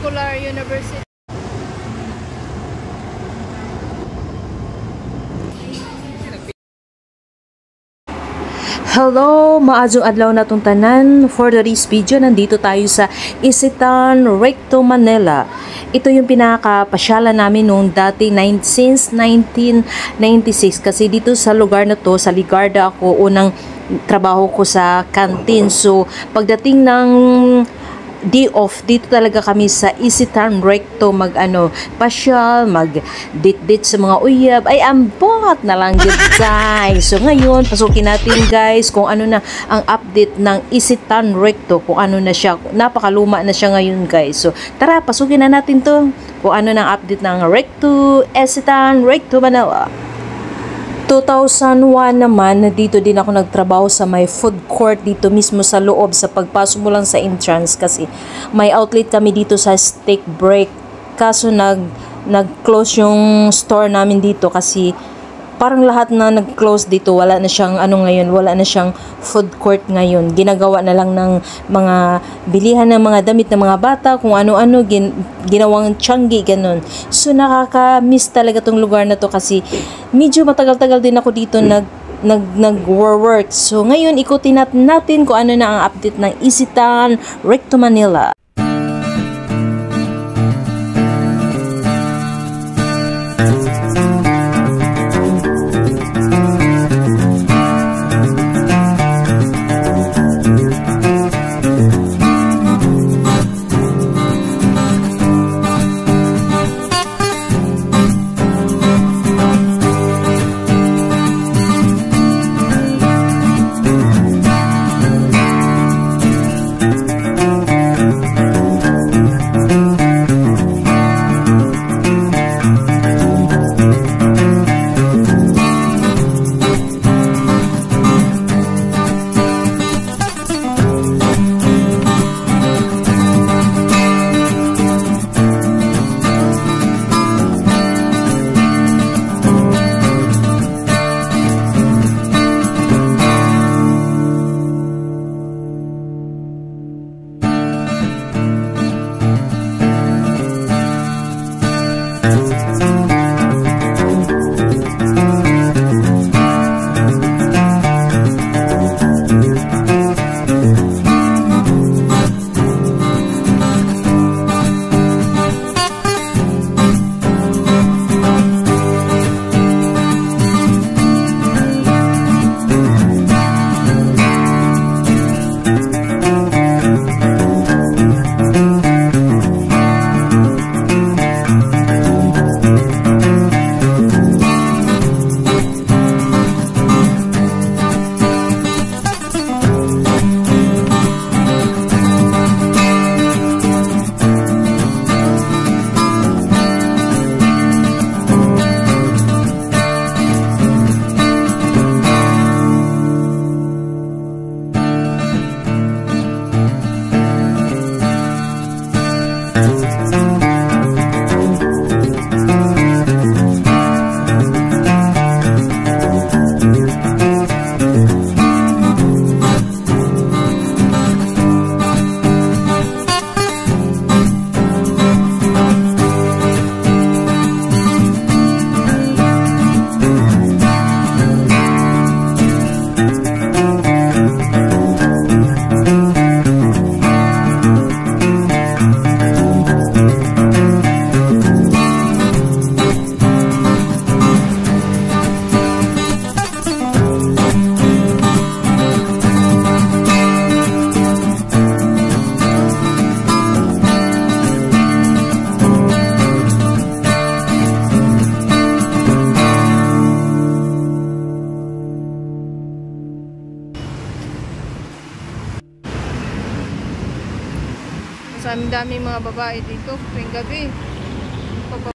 Circular University. Hello, maadjong adlaw natong tanan. For today's video, nandito tayo sa Isitan, Recto, Manila. Ito yung pinakapasyalan namin nung dati since 1996 kasi dito sa lugar na to, sa Ligarda ako, unang trabaho ko sa canteen. So, pagdating ng day off, dito talaga kami sa Isitan Recto pasyal, mag-date sa mga uyab. Ay, ambot na lang yun, guys. So, ngayon, pasukin natin, guys, kung ano na ang update ng Isitan Recto, kung ano na siya. Napakaluma na siya ngayon, guys. So, tara, pasukin na natin to kung ano na ang update ng Recto, Isitan Recto, Manila. 2001 naman, dito din ako nagtrabaho sa may food court dito mismo sa loob, sa pagpasok mo lang sa entrance kasi may outlet kami dito sa steak break. Kaso nag-close yung store namin dito kasi parang lahat na nag-close dito, wala na siyang ngayon, wala na siyang food court ngayon. Ginagawa na lang ng mga bilihan ng mga damit ng mga bata, kung ano-ano, ginawang Changi, ganun. So, nakaka-miss talaga tong lugar na to kasi medyo matagal-tagal din ako dito nag-work. So, ngayon, ikutin natin kung ano na ang update ng Isitan Recto, Manila. Ang daming mga babae dito tuwing gabi.